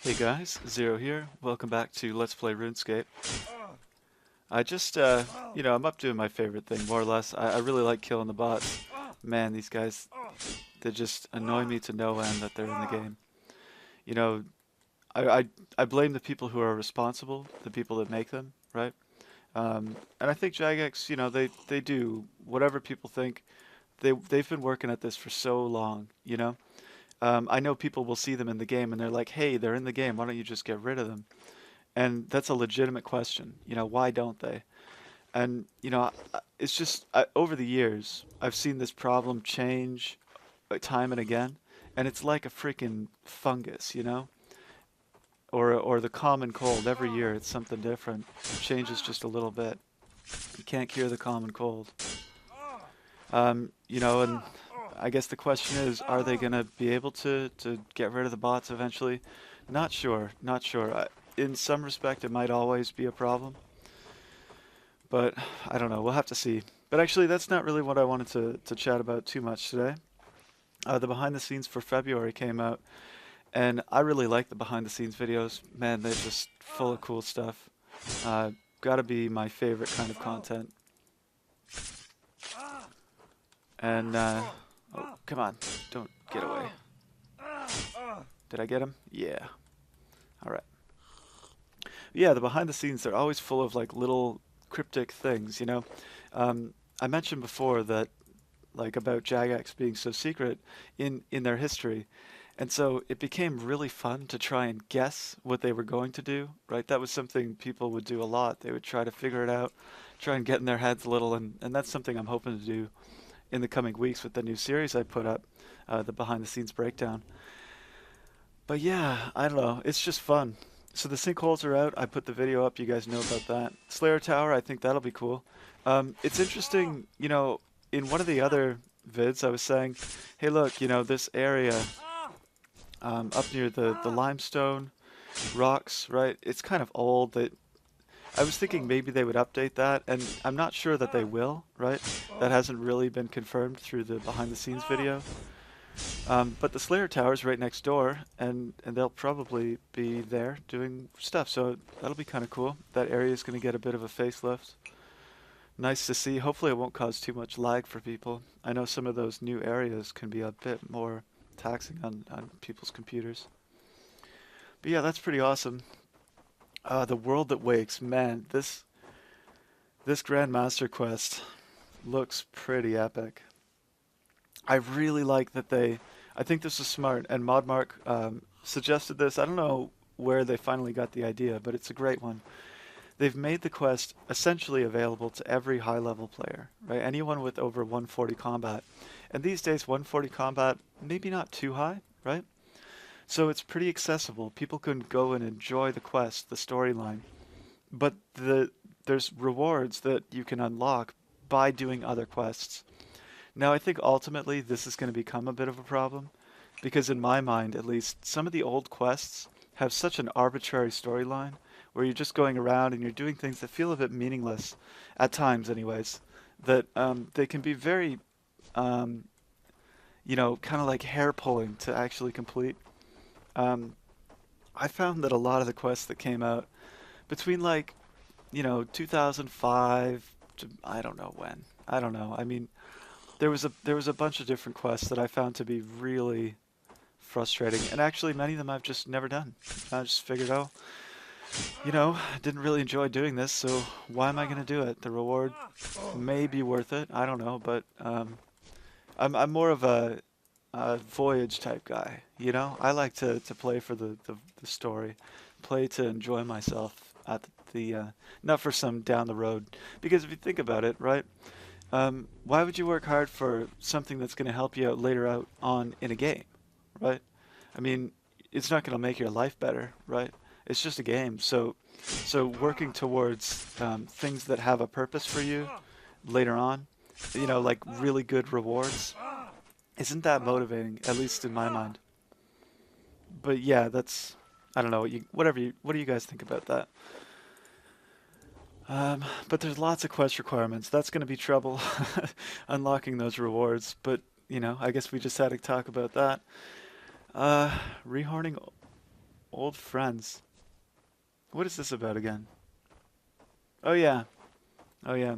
Hey guys, Zero here. Welcome back to Let's Play RuneScape. I just, I'm up doing my favorite thing, more or less. I really like killing the bots. Man, these guys, they just annoy me to no end that they're in the game. You know, I, I, I blame the people who are responsible, the people that make them, right? And I think Jagex, they do whatever people think. They've been working at this for so long, you know? I know people will see them in the game and they're like, hey, they're in the game, why don't you just get rid of them? And that's a legitimate question. Why don't they? And, it's just over the years, I've seen this problem change time and again, and it's like a freaking fungus, or the common cold. Every year it's something different. It changes just a little bit. You can't cure the common cold. And I guess the question is, are they going to be able to get rid of the bots eventually? Not sure, not sure. In some respect, it might always be a problem, but I don't know. We'll have to see. But actually, that's not really what I wanted to chat about too much today. The behind the scenes for February came out, and I really like the behind the scenes videos. Man, they're just full of cool stuff. Gotta be my favorite kind of content. And, oh, come on. Don't get away. Did I get him? Yeah. Alright. Yeah, the behind the scenes, they're always full of like little cryptic things. I mentioned before that like about Jagex being so secret in their history. And so it became really fun to try and guess what they were going to do, right? That was something people would do a lot. They would try to figure it out, try and get in their heads a little, and that's something I'm hoping to do in the coming weeks with the new series I put up, the behind the scenes breakdown. But yeah, I don't know. It's just fun. So the sinkholes are out. I put the video up. You guys know about that. Slayer Tower, I think that'll be cool. It's interesting, in one of the other vids I was saying, hey look, this area up near the limestone rocks, right? It's kind of old. That I was thinking maybe they would update that, and I'm not sure that they will, right? That hasn't really been confirmed through the behind the scenes video. But the Slayer Tower's right next door, and they'll probably be there doing stuff, so that'll be kind of cool. That area is going to get a bit of a facelift. Nice to see. Hopefully it won't cause too much lag for people. I know some of those new areas can be a bit more taxing on people's computers. But yeah, that's pretty awesome. The World That Wakes. Man, this Grand Master quest looks pretty epic. I really like that I think this is smart, and Modmark suggested this. I don't know where they finally got the idea, but it's a great one. They've made the quest essentially available to every high-level player, right? Anyone with over 140 combat. And these days, 140 combat, maybe not too high, right? So it's pretty accessible. People can go and enjoy the quest, the storyline. But there's rewards that you can unlock by doing other quests. Now, I think ultimately this is going to become a bit of a problem because, in my mind at least, some of the old quests have such an arbitrary storyline where you're just going around and you're doing things that feel a bit meaningless, at times, anyways, that they can be very, kind of like hair pulling to actually complete. Um, I found that a lot of the quests that came out between 2005 to I don't know when. I don't know. I mean, there was a bunch of different quests that I found to be really frustrating, and actually many of them I've just never done. I just figured, oh, I didn't really enjoy doing this, so why am I going to do it? The reward may be worth it. I don't know, but I'm more of a voyage type guy. I like to play for the story, play to enjoy myself at not for some down the road. Because if you think about it, right? Why would you work hard for something that's going to help you out later out on in a game, right? I mean, it's not going to make your life better, right? It's just a game. So working towards things that have a purpose for you later on, like really good rewards, isn't that motivating? At least in my mind. But yeah, I don't know. What do you guys think about that? But there's lots of quest requirements. That's going to be trouble unlocking those rewards. But, I guess we just had to talk about that. Uh, Rehorning Old friends. What is this about again? Oh yeah. Oh yeah.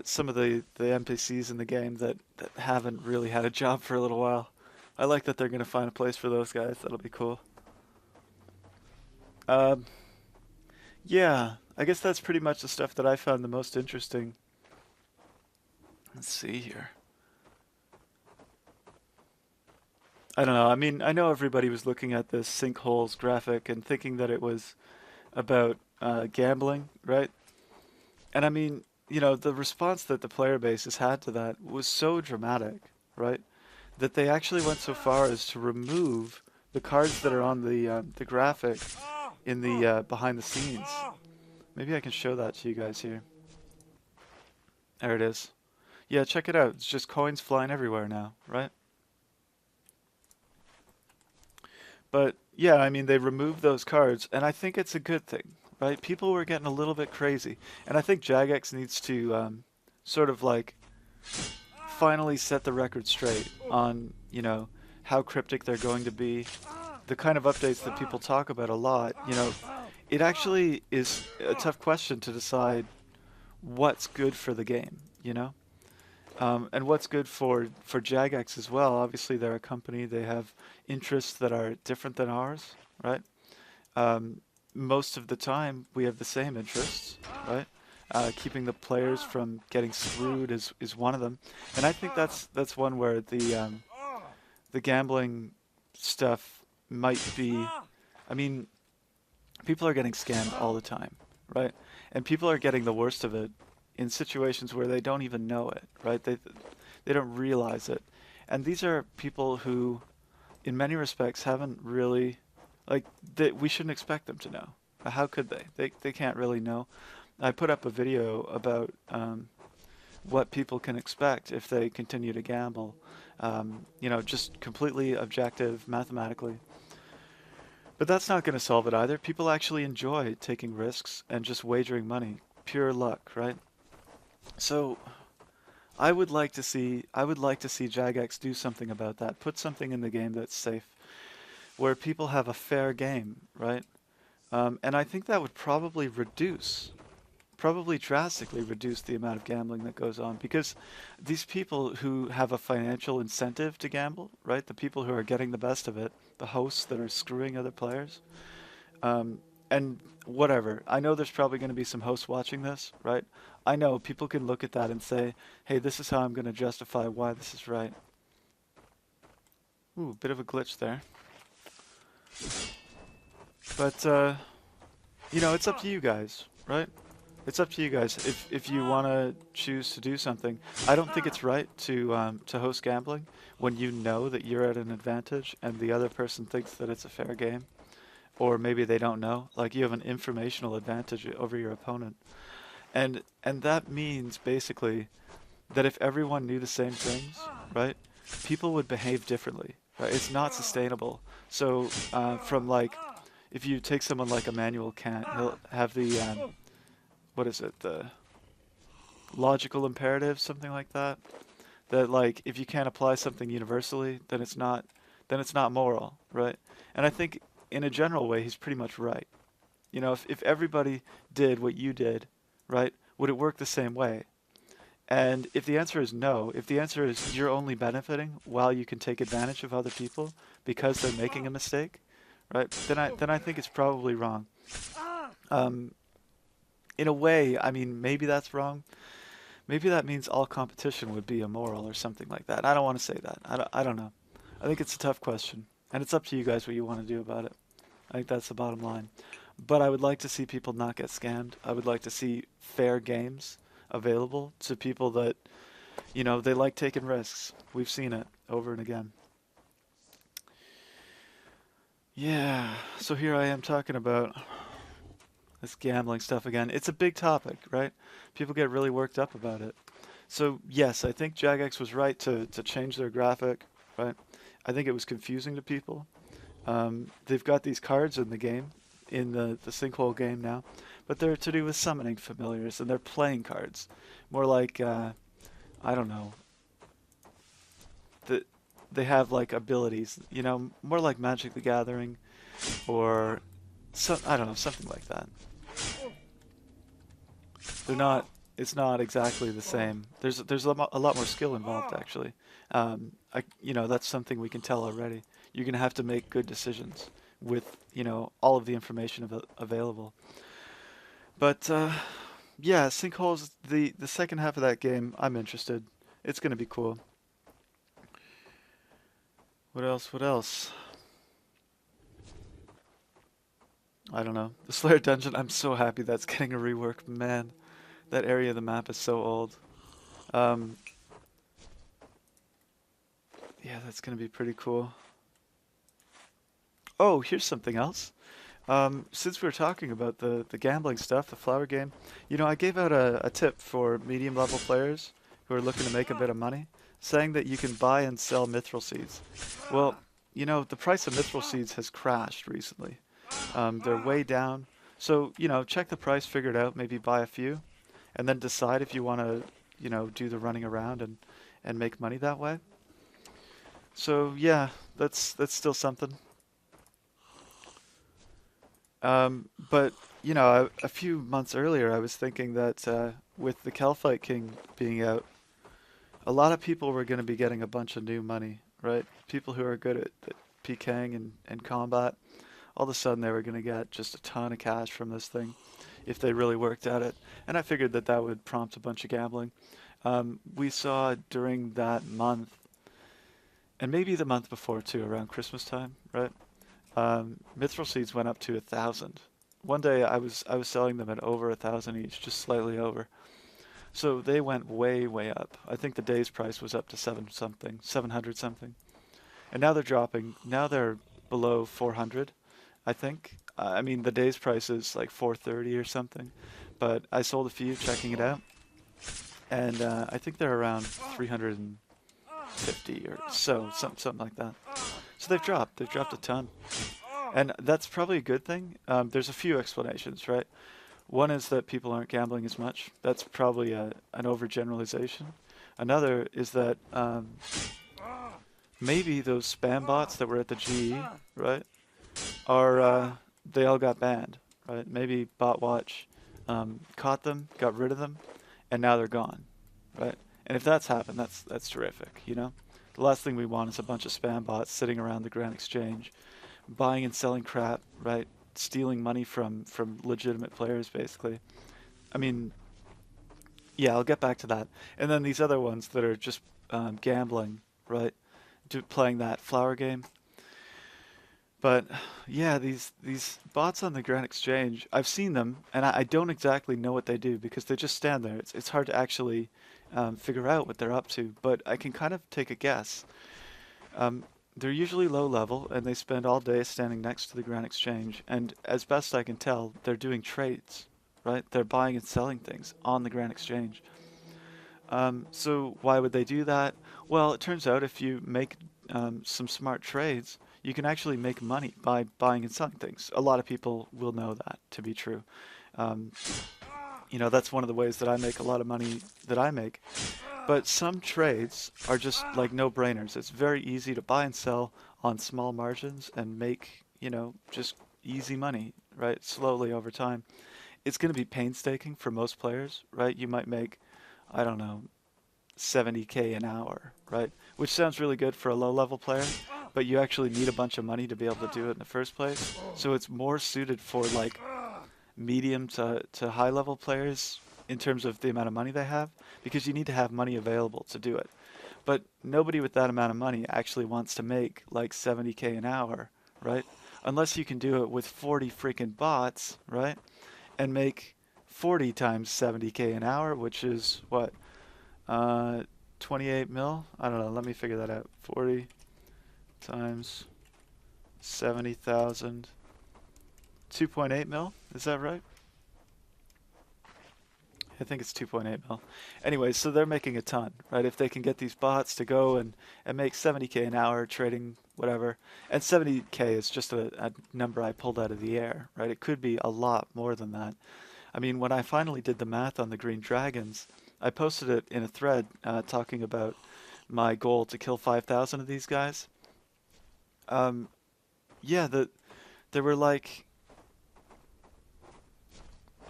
Some of the NPCs in the game that haven't really had a job for a little while. I like that they're gonna find a place for those guys. That'll be cool. Um, yeah, I guess that's pretty much the stuff that I found the most interesting. Let's see here. I don't know. I mean, I know everybody was looking at this sinkholes graphic and thinking that it was about gambling, right? And I mean, the response that the player base has had to that was so dramatic, right? That they actually went so far as to remove the cards that are on the graphic in the behind the scenes. Maybe I can show that to you guys here. There it is. Yeah, check it out. It's just coins flying everywhere now, right? But yeah, I mean, they removed those cards, and I think it's a good thing, right? People were getting a little bit crazy, and I think Jagex needs to sort of like finally set the record straight on, how cryptic they're going to be, the kind of updates that people talk about a lot. It actually is a tough question to decide what's good for the game, and what's good for Jagex as well. Obviously, they're a company; they have interests that are different than ours, right? Um, Most of the time, we have the same interests, right? Keeping the players from getting screwed is one of them, and I think that's one where the gambling stuff might be. I mean, people are getting scammed all the time, right? And people are getting the worst of it in situations where they don't even know it, right? They don't realize it. And these are people who, in many respects, haven't really, like, we shouldn't expect them to know. How could they? They can't really know. I put up a video about what people can expect if they continue to gamble. Just completely objective mathematically. But that's not going to solve it either. People actually enjoy taking risks and just wagering money. Pure luck, right? So I would like to see Jagex do something about that. Put something in the game that's safe, where people have a fair game, right? And I think that would probably drastically reduce the amount of gambling that goes on, because these people who have a financial incentive to gamble, right? The people who are getting the best of it, the hosts that are screwing other players, um, and whatever. I know there's probably going to be some hosts watching this, right? I know people can look at that and say, hey, this is how I'm going to justify why this is right. Ooh, bit of a glitch there. But, it's up to you guys, right? It's up to you guys if you want to choose to do something. I don't think it's right to host gambling when you know that you're at an advantage and the other person thinks that it's a fair game, or maybe they don't know. Like, you have an informational advantage over your opponent, and that means basically that if everyone knew the same things, right, people would behave differently. Right? It's not sustainable. So from like, if you take someone like Immanuel Kant, he'll have the what is it, the logical imperative, something like that. That, like, if you can't apply something universally, then it's not moral, right? And I think in a general way he's pretty much right. If everybody did what you did, right, would it work the same way? And if the answer is no, if the answer is you're only benefiting while you can take advantage of other people because they're making a mistake, right? Then I think it's probably wrong. Um, in a way, I mean, maybe that's wrong. Maybe that means all competition would be immoral or something like that. I don't want to say that. I don't know. I think it's a tough question, and it's up to you guys what you want to do about it. I think that's the bottom line. But I would like to see people not get scammed. I would like to see fair games available to people that, they like taking risks. We've seen it over and again. Yeah, so here I am talking about this gambling stuff again. It's a big topic, right? People get really worked up about it. So yes, I think Jagex was right to change their graphic, right? I think it was confusing to people. They've got these cards in the game, in the sinkhole game now, but they're to do with summoning familiars, and they're playing cards. More like, I don't know, that they have like abilities, more like Magic the Gathering. or I don't know, something like that. They're not. It's not exactly the same. There's a lot more skill involved actually. That's something we can tell already. You're gonna have to make good decisions with all of the information available. But yeah, sinkholes. The second half of that game, I'm interested. It's gonna be cool. What else? What else? I don't know. The Slayer Dungeon. I'm so happy that's getting a rework. Man, that area of the map is so old. Um, yeah, that's gonna be pretty cool. Oh, here's something else. Since we were talking about the gambling stuff, the flower game, I gave out a tip for medium level players who are looking to make a bit of money, saying that you can buy and sell mithril seeds. Well, the price of mithril seeds has crashed recently. They're way down. So, check the price, figure it out, maybe buy a few, and then decide if you want to, do the running around and make money that way. So, yeah, that's still something. But a few months earlier, I was thinking that with the Calphite King being out, a lot of people were going to be getting a bunch of new money, right? People who are good at PKing and combat, all of a sudden they were going to get just a ton of cash from this thing if they really worked at it. And I figured that that would prompt a bunch of gambling. We saw during that month, and maybe the month before too, around Christmas time, right? Mithril seeds went up to 1,000. One day I was selling them at over 1,000 each, just slightly over. So they went way, way up. I think the day's price was up to 700 something. And now they're dropping. Now they're below 400, I think. I mean, the day's price is like 430 or something. But I sold a few checking it out. And I think they're around 350 or so, something like that. So they've dropped. They've dropped a ton. And that's probably a good thing. There's a few explanations, right? One is that people aren't gambling as much. That's probably an overgeneralization. Another is that maybe those spam bots that were at the GE, right, they all got banned, right? Maybe BotWatch caught them, got rid of them, and now they're gone, right? And if that's happened, that's terrific. The last thing we want is a bunch of spam bots sitting around the Grand Exchange, buying and selling crap, right? Stealing money from legitimate players, basically. I mean, yeah, I'll get back to that. And then these other ones that are just gambling, right? Playing that flower game. But yeah, these bots on the Grand Exchange, I've seen them, and I don't exactly know what they do because they just stand there. It's hard to actually figure out what they're up to, but I can kind of take a guess. They're usually low level, and they spend all day standing next to the Grand Exchange. And as best I can tell, they're doing trades, right? They're buying and selling things on the Grand Exchange. So why would they do that? Well, it turns out if you make some smart trades, you can actually make money by buying and selling things. A lot of people will know that to be true. Um, that's one of the ways that I make a lot of money that I make. But some trades are just like no-brainers. It's very easy to buy and sell on small margins and make, just easy money, right? Slowly over time. It's going to be painstaking for most players, right? You might make, I don't know, 70K an hour, right? Which sounds really good for a low-level player, but you actually need a bunch of money to be able to do it in the first place. So it's more suited for like medium to high-level players in terms of the amount of money they have, because you need to have money available to do it. But nobody with that amount of money actually wants to make like 70K an hour, right? Unless you can do it with 40 freaking bots, right? And make 40 times 70K an hour, which is what? 28 mil? I don't know. Let me figure that out. 40 times 70,000. 2.8 mil? Is that right? I think it's 2.8 mil. Anyway, so they're making a ton, right? If they can get these bots to go and make 70K an hour trading whatever, and 70K is just a number I pulled out of the air, right? It could be a lot more than that. I mean, when I finally did the math on the green dragons, I posted it in a thread talking about my goal to kill 5,000 of these guys. Yeah, there were like,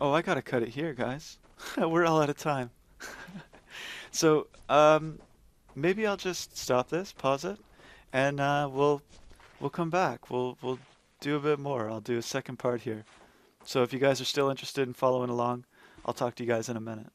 oh, I gotta cut it here, guys. We're all out of time. So, maybe I'll just stop this, pause it, and we'll come back. We'll do a bit more. I'll do a second part here. So if you guys are still interested in following along, I'll talk to you guys in a minute.